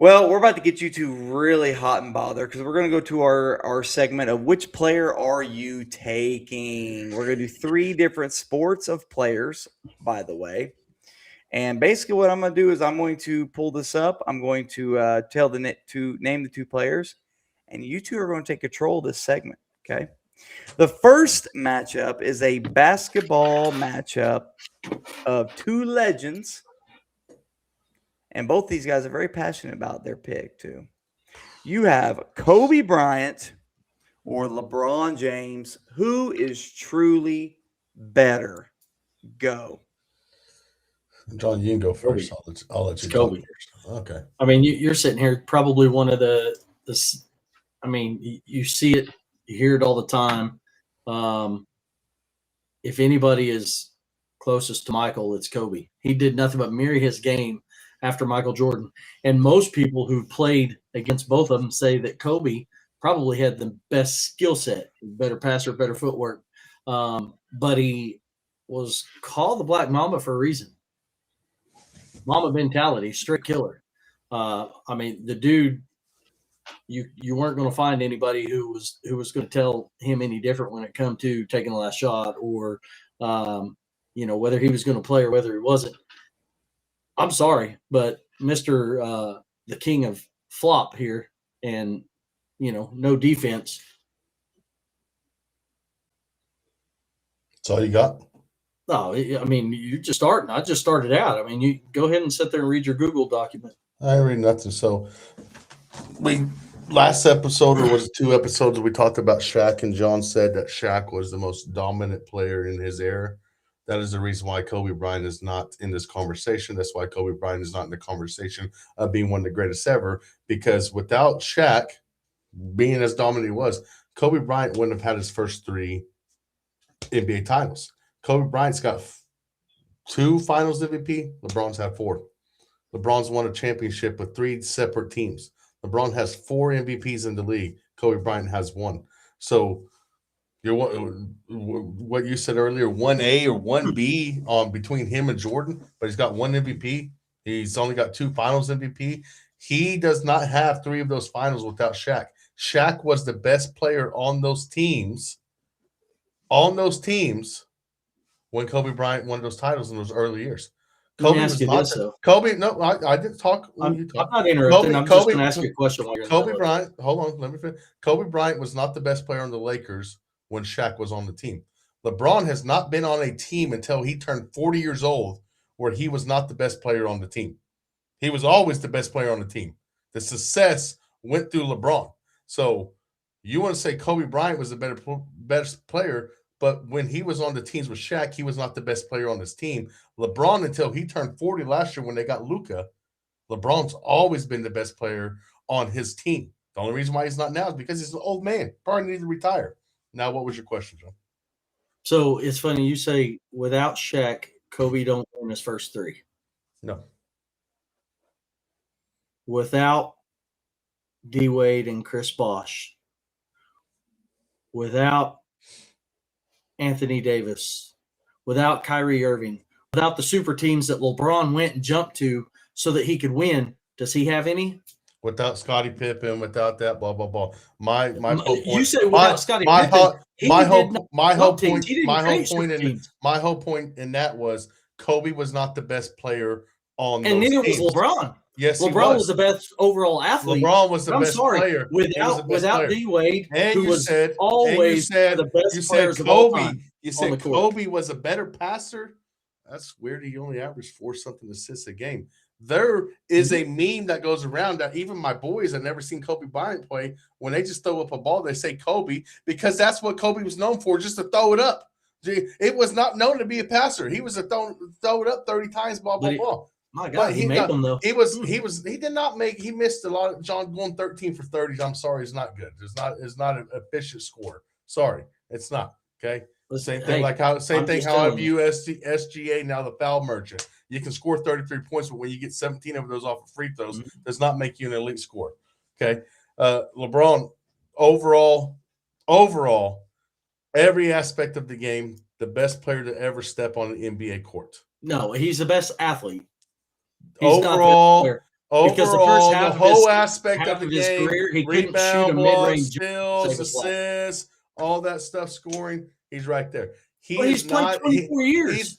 Well, we're about to get you two really hot and bothered because we're going to go to our segment of which player are you taking? We're going to do 3 different sports of players, by the way. And basically what I'm going to do is I'm going to pull this up. I'm going to to name the 2 players, and you two are going to take control of this segment, okay? The first matchup is a basketball matchup of 2 legends, and both these guys are very passionate about their pick too. You have Kobe Bryant or LeBron James. Who is truly better? Go. John, you can go first. Kobe. I'll let It's you Kobe. talk first. Okay. I mean, you're sitting here probably one of the. I mean, you see it, you hear it all the time. If anybody is closest to Michael, it's Kobe. He did nothing but mirror his game after Michael Jordan. And most people who played against both of them say that Kobe probably had the best skill set, better passer, better footwork. But he was called the Black Mamba for a reason. Mamba mentality, straight killer. I mean, the dude, you weren't going to find anybody who was going to tell him any different when it come to taking the last shot or whether he was going to play or whether he wasn't. I'm sorry, but Mr. The king of flop here and no defense. That's all you got? No, I mean, you're just starting. I just started out. I mean, you go ahead and sit there and read your Google document. I read nothing. So last episode, or was it 2 episodes, we talked about Shaq, and John said that Shaq was the most dominant player in his era. That is the reason why Kobe Bryant is not in this conversation. That's why Kobe Bryant is not in the conversation of being one of the greatest ever, because without Shaq being as dominant he was, Kobe Bryant wouldn't have had his first 3 NBA titles. Kobe Bryant's got 2 finals MVP. LeBron's had 4. LeBron's won a championship with 3 separate teams. LeBron has 4 MVPs in the league. Kobe Bryant has 1. So what you said earlier, 1A or 1B between him and Jordan, but he's got 1 MVP. He's only got 2 finals MVP. He does not have 3 of those finals without Shaq. Shaq was the best player on those teams. When Kobe Bryant won those titles in those early years. Let me ask you this, though. Kobe, no, I didn't talk. I'm not interrupting. I'm just going to ask you a question. Kobe Bryant, hold on, let me finish. Kobe Bryant was not the best player on the Lakers when Shaq was on the team. LeBron has not been on a team until he turned 40 years old where he was not the best player on the team. He was always the best player on the team. The success went through LeBron. So you want to say Kobe Bryant was the best player, but when he was on the teams with Shaq, he was not the best player on his team. LeBron, until he turned 40 last year when they got Luka, LeBron's always been the best player on his team. The only reason why he's not now is because he's an old man. Probably needs to retire. Now, what was your question, John? So it's funny you say without Shaq, Kobe don't win his first 3. No. Without D Wade and Chris Bosh, without Anthony Davis, without Kyrie Irving, without the super teams that LeBron went and jumped to so that he could win, does he have any? Without Scottie Pippen, without that, blah blah blah. My whole point. You said without Scottie Pippen. My whole point in that was Kobe was not the best player on those teams. And neither was LeBron. Yes, LeBron was the best overall athlete. LeBron was the best player. Without D Wade, who was always the best players of all time. You said Kobe was a better passer. That's weird. He only averaged 4-something assists a game. There is a meme that goes around that even my boys have never seen Kobe Bryant play. When they just throw up a ball, they say Kobe because that's what Kobe was known for, just to throw it up. It was not known to be a passer. He was a throw it up 30 times, blah blah blah. My God, he made them though. He did not make. He missed a lot of. John going 13 for 30. I'm sorry, it's not good. It's not an efficient score. Sorry, it's not. Okay. Same thing how I view SGA now, the foul merchant. You can score 33 points, but when you get 17 of those off of free throws, does not make you an elite scorer. Okay. LeBron, overall, every aspect of the game, the best player to ever step on an NBA court. No, he's the best athlete. Overall, Because the first Overall, half the of his, whole aspect half of the of his game, career, he couldn't shoot rebound, a blocks, mid-range steals, save his life. assists, all that stuff, scoring, he's right there. Well, he's played 24 years.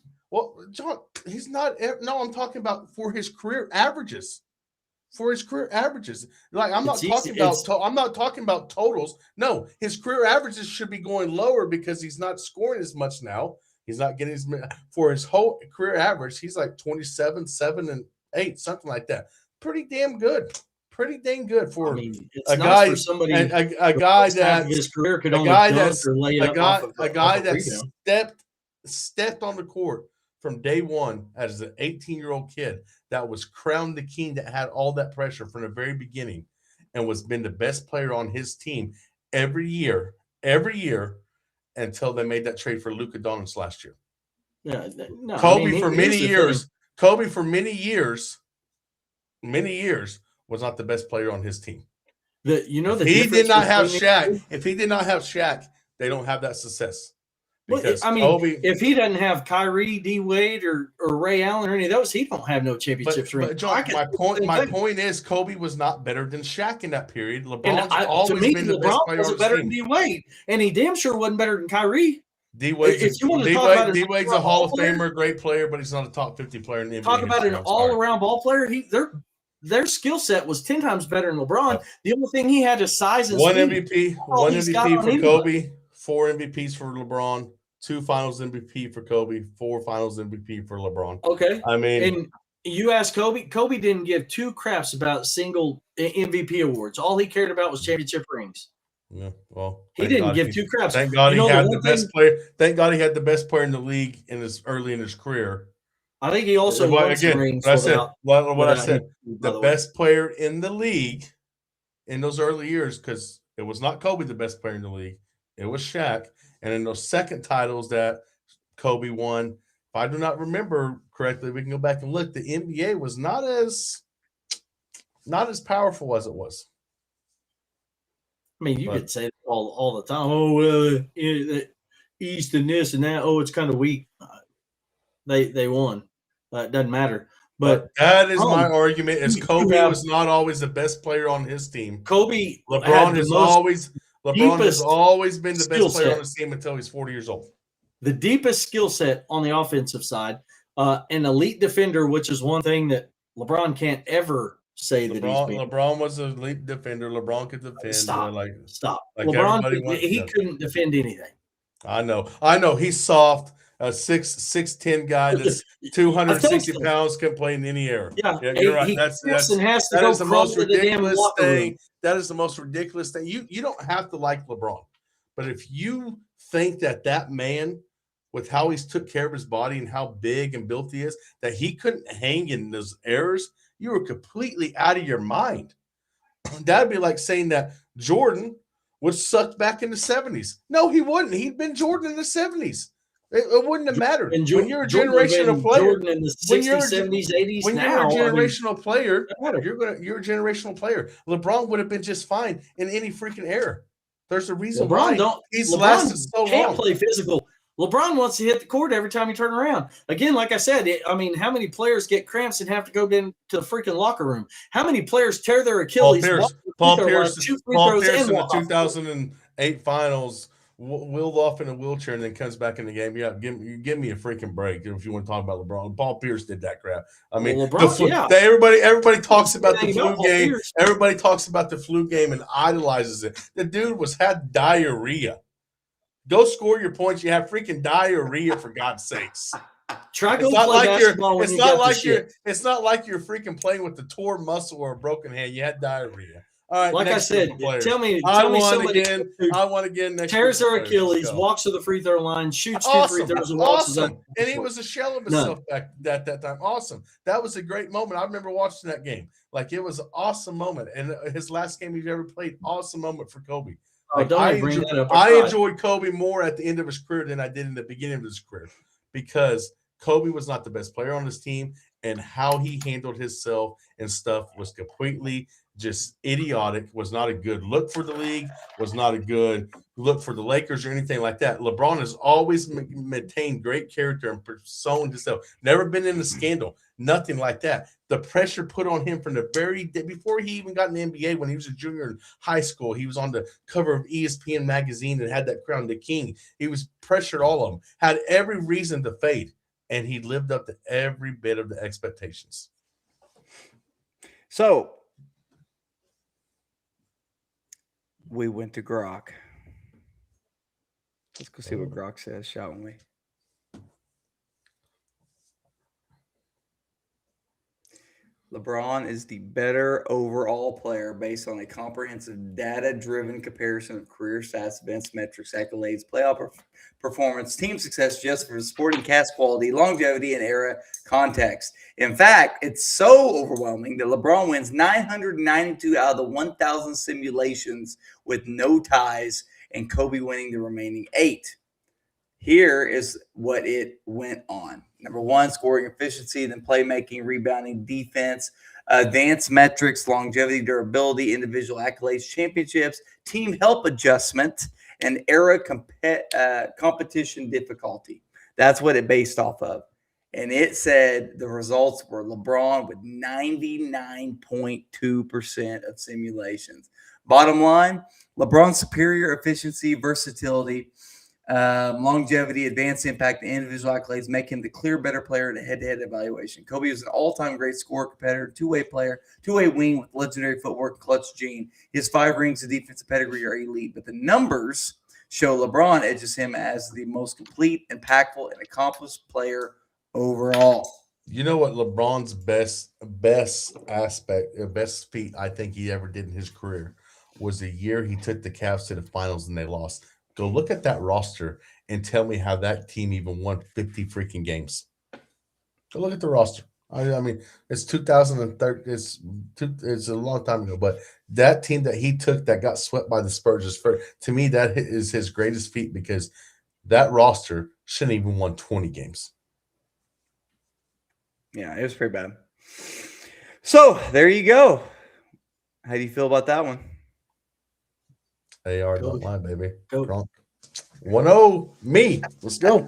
John, he's not. No, I'm talking about for his career averages. For his career averages, like I'm not talking about totals. No, his career averages should be going lower because he's not scoring as much now. He's not getting his for his whole career average. He's like 27, 7, and 8, something like that. Pretty damn good. Pretty dang good for it's a nice guy. for somebody. A guy that his career could a only guy dunk that's or lay a up guy off of a guy off that rebound. stepped on the court from day one as an 18-year-old kid that was crowned the king, that had all that pressure from the very beginning, and was been the best player on his team every year until they made that trade for Luka Doncic last year. Yeah, no, Kobe for many years was not the best player on his team. If he did not have Shaq, they don't have that success. Because if he doesn't have Kyrie, D Wade, or Ray Allen or any of those, he don't have no championships. But John, my point is, Kobe was not better than Shaq in that period. LeBron's always been the best player on his better team. than D Wade, and he damn sure wasn't better than Kyrie. D Wade's a Hall of Famer, great player, but he's not a top 50 player in the NBA. Talk about an all-around ball player. Their skill set was 10 times better than LeBron. The only thing he had is size and one speed. MVP for Kobe, 4 MVPs for LeBron, 2 Finals MVP for Kobe, 4 Finals MVP for LeBron. Okay, I mean, and you ask Kobe. Kobe didn't give 2 craps about single MVP awards. All he cared about was championship rings. Yeah, well, he didn't give 2 craps. Thank God he had the best player. Thank God he had the best player in the league early in his career. I think he also won some rings. The best player in the league in those early years, because it was not Kobe the best player in the league, it was Shaq. And in those second titles that Kobe won, if I do not remember correctly, we can go back and look. The NBA was not as powerful as it was. I mean, you could say that all the time. Oh, well, East and this and that. Oh, it's kind of weak. They won. It doesn't matter. But that is my argument. Is Kobe was not always the best player on his team. LeBron has always been the best player on his team until he's 40 years old. The deepest skill set on the offensive side, an elite defender, which is one thing that LeBron can't ever say that he's been. LeBron was an elite defender. LeBron could defend. Stop. Like LeBron, couldn't defend anything. I know. He's soft. A 6'10" guy that's 260 pounds can play in any era. Yeah, you're right. That is the most ridiculous thing. That is the most ridiculous thing. You don't have to like LeBron, but if you think that man, with how he's took care of his body and how big and built he is, that he couldn't hang in those eras, you were completely out of your mind. That'd be like saying that Jordan would suck back in the 70s. No, he wouldn't. He'd been Jordan in the 70s. It wouldn't have mattered. When you're a generational player, in the 60s, 70s, 80s, when you're a generational player, you're a generational player. LeBron would have been just fine in any freaking era. There's a reason why he's lasted so long. Can't play physical. LeBron wants to hit the court every time you turn around. Again, like I said, how many players get cramps and have to go in to the freaking locker room? How many players tear their Achilles? Paul Pierce in the 2008 finals wheeled off in a wheelchair and then comes back in the game. Yeah, give me a freaking break if you want to talk about LeBron. Paul Pierce did that crap. I mean, everybody talks about the flu game. Everybody talks about the flu game and idolizes it. The dude had diarrhea. Go score your points. You have freaking diarrhea, for God's sakes. It's not like you're freaking playing with the torn muscle or a broken hand. You had diarrhea. All right, like I said, tell me somebody again. I won again. Next tears their Achilles, walks to the free throw line, shoots 2 free throws, and walks up. And he was a shell of himself back at that time. Awesome. That was a great moment. I remember watching that game. Like, it was an awesome moment. And his last game he's ever played, awesome moment for Kobe. I enjoyed Kobe more at the end of his career than I did in the beginning of his career, because Kobe was not the best player on his team, and how he handled himself and stuff was completely just idiotic, was not a good look for the league, was not a good look for the Lakers or anything like that. LeBron has always maintained great character and persona himself, never been in a scandal, nothing like that. The pressure put on him from the very day before he even got in the NBA, when he was a junior in high school, he was on the cover of ESPN magazine and had that crown, the king. He was pressured, all of them, had every reason to fade, and he lived up to every bit of the expectations. So we went to Grok. Let's go see what Grok says, shall we? LeBron is the better overall player based on a comprehensive data-driven comparison of career stats, events, metrics, accolades, playoff performance, team success, just for sporting cast quality, longevity, and era context. In fact, it's so overwhelming that LeBron wins 992 out of the 1,000 simulations with no ties, and Kobe winning the remaining 8. Here is what it went on. Number 1, scoring efficiency, then playmaking, rebounding, defense, advanced metrics, longevity, durability, individual accolades, championships, team help adjustment, and era competition difficulty. That's what it based off of. And it said the results were LeBron with 99.2% of simulations. Bottom line, LeBron's superior efficiency, versatility, longevity, advanced impact, and individual accolades make him the clear better player in a head-to-head evaluation. Kobe is an all-time great scorer, competitor, two-way player, two-way wing with legendary footwork, clutch gene. His 5 rings of defensive pedigree are elite, but the numbers show LeBron edges him as the most complete, impactful, and accomplished player overall. You know what LeBron's best feat I think he ever did in his career was the year he took the Cavs to the finals and they lost. Go look at that roster and tell me how that team even won 50 freaking games. Go look at the roster. I mean, it's 2013. It's a long time ago, but that team that he took that got swept by the Spurs, to me, that is his greatest feat, because that roster shouldn't even won 20 games. Yeah, it was pretty bad. So there you go. How do you feel about that one? AR don't lie, baby. Go. Drunk. 1-0, me. Let's go.